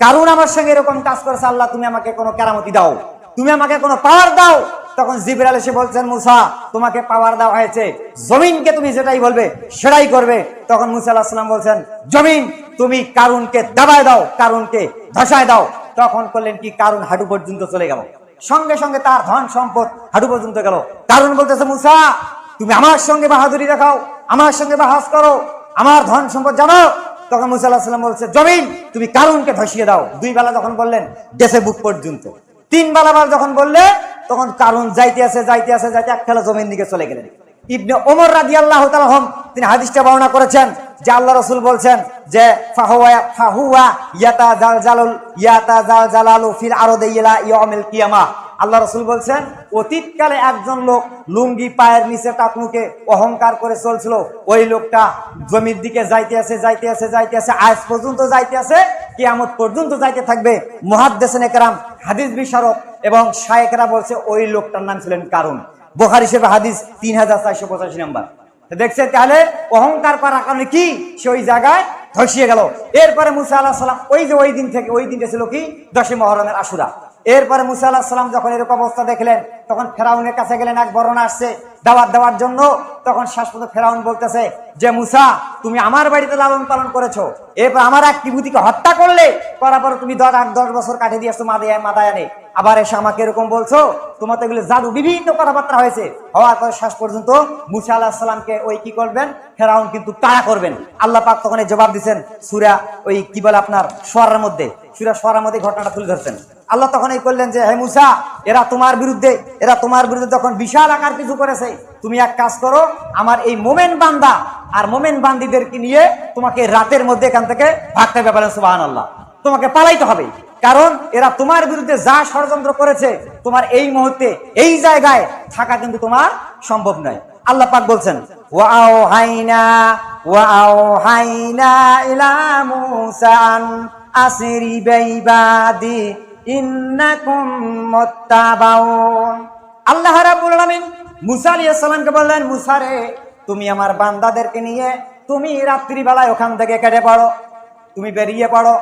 কারুন আমার সঙ্গে এরকম কাজ করেছে, আল্লাহ তুমি আমাকে কোনো কেরামতি দাও, তুমি আমাকে কোনো পাওয়ার দাও। তখন জিবরাইল এসে বলছেন, মুসা, তোমাকে পাওয়ার দেওয়া হয়েছে, জমিনকে তুমি যেটাই বলবে সেটাই করবে। তখন মুসা আলাইহিস সালাম বলছেন, জমিন তুমি কারুনকে দাবায় দাও, কারুনকে ধসায় দাও। তখন করলেন কি, কারুন হাঁটু পর্যন্ত চলে গেল, সঙ্গে সঙ্গে তার ধন সম্পদ হাঁটু পর্যন্ত গেল। কারণ বলতেছে, মুসা, তুমি আমার সঙ্গে বাহাদুরি দেখাও, আমার সঙ্গে বাহাস করো, আমার ধন সম্পদ জানো। তখন মুসা আলাইহিস সালাম বলছে, জমিন তুমি কারুনকে ধসিয়ে দাও। 2 বেলা যখন বললেন, দেশে বুক পর্যন্ত। 3 বেলা যখন বললে, তখন কারুন যাইতে আসে এক খেলা জমিন দিকে চলে গেলেন। ইবনে ওমর রাদিয়াল্লাহু তাআলা তিনি হাদিসটা বর্ণনা করেছেন যে আল্লাহ রাসূল বলছেন যে ফাহুয়া ইয়াতাজালজালু ফিল আরদি ইলা ইয়াউমিল কিয়ামাহ। আল্লাহ রাসূল বলছেন, অতীতকালে একজন লোক লুঙ্গি পায়ের নিচে টাকনুকে অহংকার করে চলছিল, ওই লোকটা জমির দিকে যাইতে আছে, আজ পর্যন্ত যাইতে আছে, কিয়ামত পর্যন্ত যাইতে থাকবে। মুহাদ্দিসিনে কেরাম, হাদিস বিশারদ এবং শায়েখরা বলছে ওই লোকটার নাম ছিলেন কারুন। বুখারী শরীফ হাদিস 3485 নম্বর। দেখছেন, তাহলে অহংকার করার কারণে কি সে ওই জায়গায় ধসিয়ে গেল। এরপরে মুসা আলাইহিস সালাম ওই দিনটা ছিল কি, 10 মুহররমের আশুরা। এরপরে মুসা আলাইহিস সালাম যখন এরকম অবস্থা দেখলেন, তখন ফেরাউনের কাছে গেলেন, এক বর্ণনা আসছে দাওয়াত দেওয়ার জন্য। তখন শেষ পর্যন্ত ফেরাউন বলতেছে যে, মুসা, তুমি আমার বাড়িতে লালন পালন করেছো, এরপর আমার এক বিভূতিকে হত্যা করলে, করার পর তুমি 10 বছর কাটে দিয়েছো মাদায়ানে, আবার এসে আমাকে এরকম বলছো, তোমার তো এগুলো জাদু, বিভিন্ন কথাবার্তা হয়েছে। হওয়ার পর শেষ পর্যন্ত মুসা আলাইহিস সালামকে ওই কি করবেন, ফেরাউন কিন্তু তাড়া করবেন। আল্লাহ পাক তখন জবাব দিচ্ছেন সূরা ওই কি বলে আপনার সূরার মধ্যে ঘটনাটা তুলে ধরছেন। আল্লাহ তখন এই করলেন যে, হে মুসা, এরা তোমার বিরুদ্ধে যখন বিশাল আকার কিছু করেছে, তুমি এক কাজ করো, আমার এই মোমেন বান্দা আর মোমেন বান্দিদেরকে নিয়ে তোমাকে রাতের মধ্যে এখান থেকে ভাগতে হবে। বলেন সুবহানাল্লাহ। তোমাকে পালাইতে হবে, কারণ এরা তোমার বিরুদ্ধে যা ষড়যন্ত্র করেছে, তোমার এই মুহূর্তে এই জায়গায় থাকা কিন্তু তোমার সম্ভব নয়। আল্লাহ পাক বলছেন, ওয়াআওহাইনা ইলা মুসা আন আসরি বিইবাদি ইন্নাকুম মুত্তাবাউন। আল্লাহ রাব্বুল আলামিন মুসা আলাইহিস সালামকে বললেন, মুসা রে, তুমি আমার বান্দাদেরকে নিয়ে তুমি রাত্রি বেলায় ওখান থেকে কেটে পড়ো, তুমি বেরিয়ে পড়ো।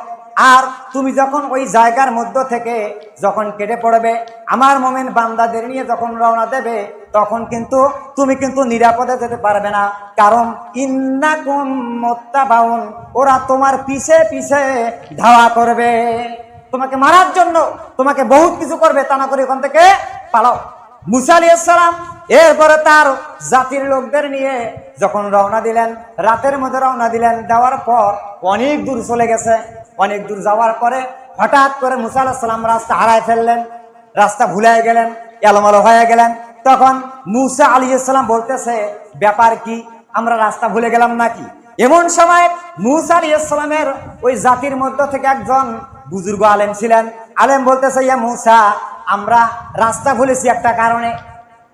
আর তুমি যখন ওই জায়গার মধ্য থেকে যখন কেটে পড়বে, আমার মোমেন বান্দাদের নিয়ে যখন রওনা দেবে, তখন কিন্তু তুমি কিন্তু নিরাপদে যেতে পারবে না, কারণ ইন্নাকুম মুত্তাবাউন, ওরা তোমার পিছে পিছে ধাওয়া করবে, তোমাকে মারার জন্য তোমাকে বহুত কিছু করবে, তা না করে ওখান থেকে পালাও। মুসা আলাইহিস সালাম এরপরে তার জাতির লোকদের নিয়ে যখন রওনা দিলেন, রাতের মধ্যে রওনা দিলেন, দেওয়ার পর অনেক দূর চলে গেছে। অনেক দূর যাওয়ার পরে হঠাৎ করে মুসা আলাইহিস সালাম রাস্তা হারায় ফেললেন, রাস্তা ভুলে গেলেন, এলোমেলো হয়ে গেলেন। তখন মুসা আলাইহিস সালাম বলতেছে, ব্যাপার কি, আমরা রাস্তা ভুলে গেলাম নাকি? এমন সময় মুসা আলাইহিস সালামের ওই জাতির মধ্য থেকে একজন বুজুর্গ আলেম ছিলেন। আলেম বলতেছে, ইয়া মুসা, আমরা রাস্তা ভুলেছি একটা কারণে,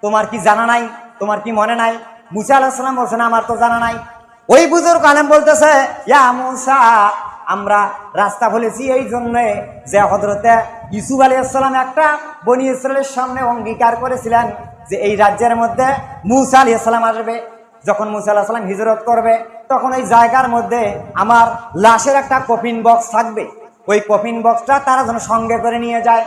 তোমার কি জানা নাই, তোমার কি মনে নাই? মুসা আলাইহিস সালাম বলছেন, আমার তো জানা নাই। ওই বুজুর্গ আলেম বলতেছে, ইয়া মুসা, আমরা রাস্তা ভুলেছি এই জন্যে যে হযরতে ইউসুফ আলাইহিস সালাম একটা বনি ইসরাইলের সামনে অঙ্গীকার করেছিলেন যে এই রাজ্যের মধ্যে মুসা আলাইহিস সালাম আসবে। যখন মুসা আলাইহিস সালাম হিজরত করবে, তখন ওই জায়গার মধ্যে আমার লাশের একটা কফিন বক্স থাকবে, ওই কফিন বক্সটা তারা যেন সঙ্গে করে নিয়ে যায়।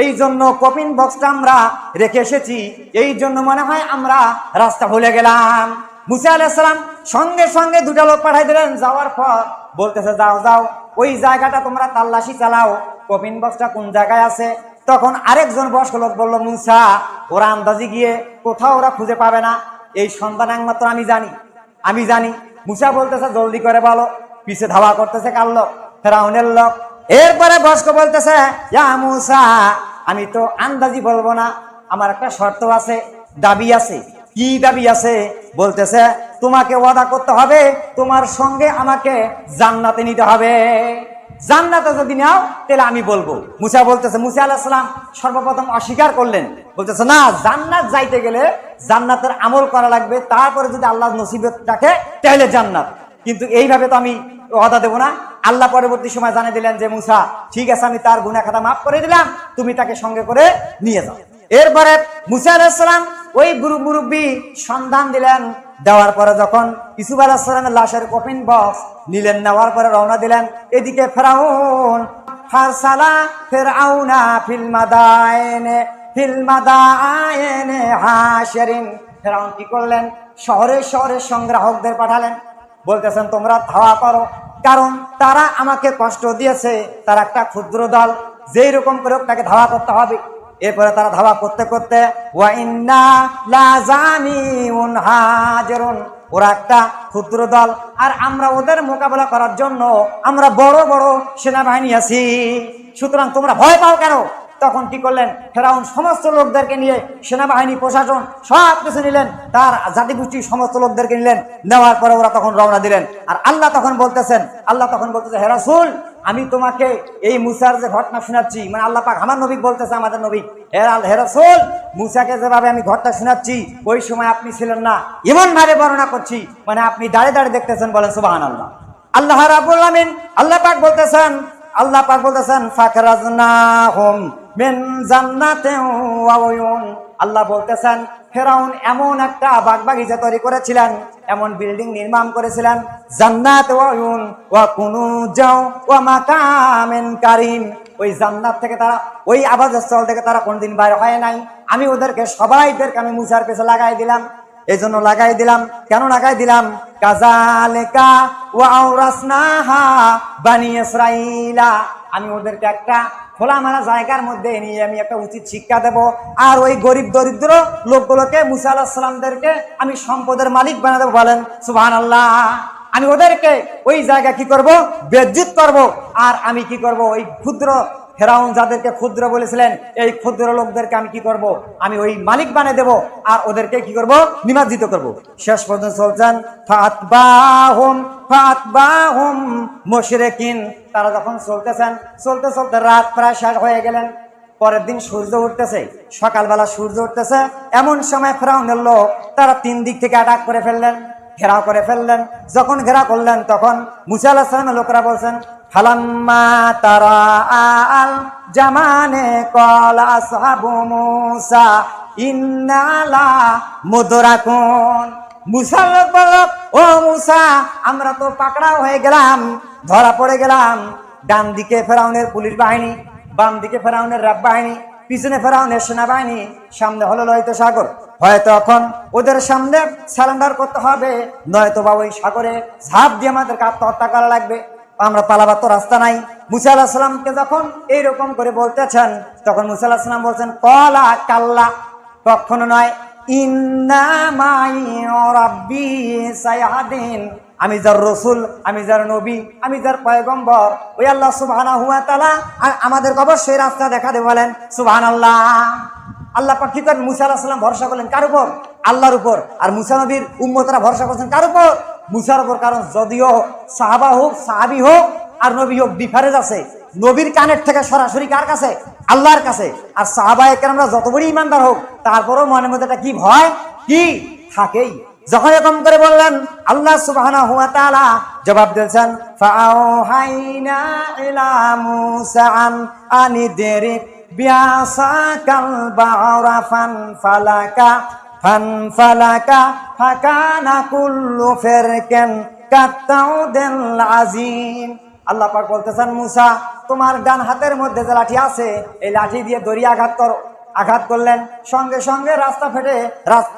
এই জন্য কফিন বক্সটা আমরা রেখে এসেছি, এই জন্য মনে হয় আমরা রাস্তা ভুলে গেলাম। মুসা আলাইহিস সালাম সঙ্গে সঙ্গে দুটা লোক পাঠাই দিলেন। যাওয়ার পর বলতেছে, যাও যাও ওই জায়গাটা তোমরা তাল্লাশি চালাও, কফিন বক্সটা কোন জায়গায় আছে। তখন আরেকজন বয়স্ক লোক বলল, মুসা ওরা আন্দাজি গিয়ে কোথাও ওরা খুঁজে পাবে না, এই সন্তান একমাত্র আমি জানি। মুসা বলতেছে, জলদি করে বলো। পিছে ধাওয়া করতেছে কার লোক? ফেরাউনের লোক। এরপরে বয়স্ক বলতেছে, ইয়া মুসা আমি তো আন্দাজি বলবো না, আমার একটা শর্ত আছে, দাবি আছে। কি দাবি আছে? বলতেছে, তোমাকে ওয়াদা করতে হবে তোমার সঙ্গে আমাকে জান্নাতে নিতে হবে। জান্নাতে যদি নাও তাহলে আমি বলবো। মুসা বলতেছে, মুসা আলাইহিস সালাম সর্বপ্রথম অস্বীকার করলেন, বলতেছে, না, জান্নাত যাইতে গেলে জান্নাতের আমল করা লাগবে, তারপরে যদি আল্লাহ নসিবত রাখে তাহলে জান্নাত। কিন্তু এইভাবে তো আমি ওয়াদা দেবো না। আল্লাহ পরবর্তী সময় জানিয়ে দিলেন যে, মুসা ঠিক আছে, আমি তার গুনাহ খাতা মাফ করে দিলাম, তুমি তাকে সঙ্গে করে নিয়ে যাও। এরপরে মুসা আলাইহিস সালাম ওই মুরব্বী সন্ধান দিলেন। দেওয়ার পরে যখন ইউসুফ আলাইহিস সালামের লাশের কফিন বক্স নিলেন, নেওয়ার পরে রওনা দিলেন। এদিকে ফেরাউন ফারসালা ফিরআউনা ফিল মাদায়েনে হাশিরিন, ফেরাউন কি করলেন? শহরে শহরে সংগ্রাহকদের পাঠালেন, বলতেছেন তোমরা ধাওয়া করো, কারণ তারা আমাকে কষ্ট দিয়েছে, তারা একটা ক্ষুদ্র দল, যেই রকম করে তাকে ধাওয়া করতে হবে। এরপরে তারা ধাওয়া করতে করতে ওয়া ইন্না লাজামিউন হাজিরুন, ওরা একটা ক্ষুদ্র দল, আর আমরা ওদের মোকাবেলা করার জন্য আমরা বড় বড় সেনাবাহিনী আছি, সুতরাং তোমরা ভয় পাও কেন? তখন কি করলেন? ফেরাউন সমস্ত লোকদেরকে নিয়ে, সেনাবাহিনী প্রশাসন সব কিছু নিলেন, তার জাতিগোষ্ঠীর সমস্ত লোকদেরকে নিলেন। নেওয়ার পরে ওরা তখন রওনা দিলেন। আর আল্লাহ তখন বলতেছে, হে রাসূল আমি তোমাকে এই মুসার যে ঘটনা শোনাচ্ছি, মানে আল্লাহ পাক আমার নবী বলতেছে, আমাদের নবী, হে রাসূল মুসাকে যেভাবে আমি ঘটনা শোনাচ্ছি ওই সময় আপনি ছিলেন না, এমন ভাবে বর্ণনা করছি মানে আপনি দাঁড়িয়ে দাঁড়িয়ে দেখতেছেন। বলেন সুবহানাল্লাহ। আল্লাহ রাব্বুল আলামিন আল্লাহ পাক বলতেছেন ফাখরাজনাহুম মিন জান্নাতিন ওয়া উয়ুন, আল্লাহ বলতেছেন ফেরাউন এমন একটা বাগবাগিচা তৈরি করেছিলেন, এমন বিল্ডিং নির্মাণ করেছিলেন, জান্নাত ওয়া উয়ুন ওয়া কুনুজাও ওয়া মাকামিন কারীম, ওই জান্নাত থেকে তারা, ওই আবাদস্থল থেকে তারা কোনদিন বাইরে হয় নাই। আমি ওদেরকে সবাইদেরকে আমি মুসার পেছে লাগাই দিলাম। এই জন্য লাগাই দিলাম, কেন লাগাই দিলাম? কাযালিকা ওয়া আওরাসনাহা বানি ইসরাঈলা, আমি ওদেরকে একটা খোলামেলা জায়গার মধ্যে নিয়ে আমি একটা উচিত শিক্ষা দেব, আর ওই গরিব দরিদ্র লোকগুলোকে, মুসা আলাইহিস সালামদেরকে আমি সম্পদের মালিক বানিয়ে দেবো। বলেন সুবহানাল্লাহ। আমি ওদেরকে ওই জায়গা কি করব? বেজ্জিত করব। আর আমি কি করব? ওই ক্ষুদ্র ফেরাউন যাদেরকে ক্ষুদ্র বলেছিলেন, এই ক্ষুদ্র লোকদেরকে আমি কি করব? আমি ওই মালিক বানিয়ে দেব, আর ওদেরকে কি করব? নিমজ্জিত করব। শেষ পর্যন্ত চলছেন ফাতবাহুম মুশরিকিন, তারা যখন চলতে চলতে রাত প্রায় শেষ হয়ে গেলেন। পরের দিন সূর্য উঠতেছে, সকালবেলা সূর্য উঠতেছে, এমন সময় ফেরাউনের লোক তারা 3 দিক থেকে অ্যাটাক করে ফেললেন, ঘেরাও করে ফেললেন। যখন ঘেরাও করলেন তখন মুসা আলাইহিস সালামের লোকেরা বলছেন, ফালাম্মা তারা আল জামানে ক্বালা আসহাবু মুসা ইন্না লা মুদরাকুন, মুসা বলল, ও মুসা আমরা তো পাকড়াও হয়ে গেলাম, ধরা পড়ে গেলাম। ডান দিকে ফেরাউনের পুলিশ বাহিনী, বাম দিকে ফেরাউনের র‍্যাব বাহিনী, পিছনে ফেরাউনের সেনাবাহিনী, সামনে হলো লোহিত সাগর। হয়তো এখন ওদের সামনে সারেন্ডার করতে হবে, নয়তো বা ওই সাগরে ঝাঁপ দিয়ে আমাদেরকে আত্মহত্যা করা লাগবে, আমরা পালাবার তো রাস্তা নাই। মুসা আলাইহিস সালামকে যখন এইরকম করে বলতেছেন, তখন মুসা আলাইহিস সালাম বলছেন, ক্বালা কাল্লা, কখনো নয়, ইন্না মাই রাব্বি সায়াহদিন, আমি যার রসুল, আমি যার নবী, আমি যার পয়গম্বর, ওই আল্লাহ সুবহানাহু ওয়া তাআলা আমাদেরকে অবশ্যই রাস্তা দেখা দেবে। বলেন সুবহানাল্লাহ। আল্লাহ পাক কি করেন? মুসা আলাইহিস সালাম ভরসা করলেন কার উপর? আল্লাহর উপর। আর মুসা নবীর উম্মতরা ভরসা করছেন কার উপর? মুসার উপর। কারণ যদিও সাহাবী হোক আর নবী হোক, ডিফারেন্স আছে। নবীর কানের থেকে সরাসরি কার কাছে? আল্লাহর কাছে। আর সাহাবায়ে কেরামরা যত বড় ইমানদার হোক, তারপরও মনের মধ্যে একটা কি ভয় কি থাকেই। যখন এরকম করে বললেন, আল্লাহ সুবহানাহু ওয়া তাআলা জবাব দিয়েছেন, ফাআওহাইনা ইলা মুসা আন আনিদরিক বিআসাকাল বা'রা ফানফালাকা ফাকানা কুল্লু ফিরকান কাত্তাউদিল আজিম। আল্লাহ পাক বলতেছেন, মুসা তোমার ডান হাতের মধ্যে যে লাঠি আছে এই লাঠি দিয়ে দড়ি আঘাত করো। আঘাত করলেন, সঙ্গে সঙ্গে রাস্তা ফেটে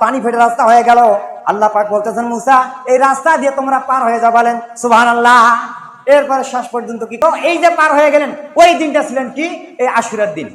পানি ফেটে রাস্তা হয়ে গেল। আল্লাহ পাক বলতেছেন, মুসা এই রাস্তা দিয়ে তোমরা পার হয়ে যাও, বলেন সুবহানাল্লাহ। এরপরে শেষ পর্যন্ত কি এই যে পার হয়ে গেলেন, ওই দিনটা ছিলেন কি এই আশুরার দিন।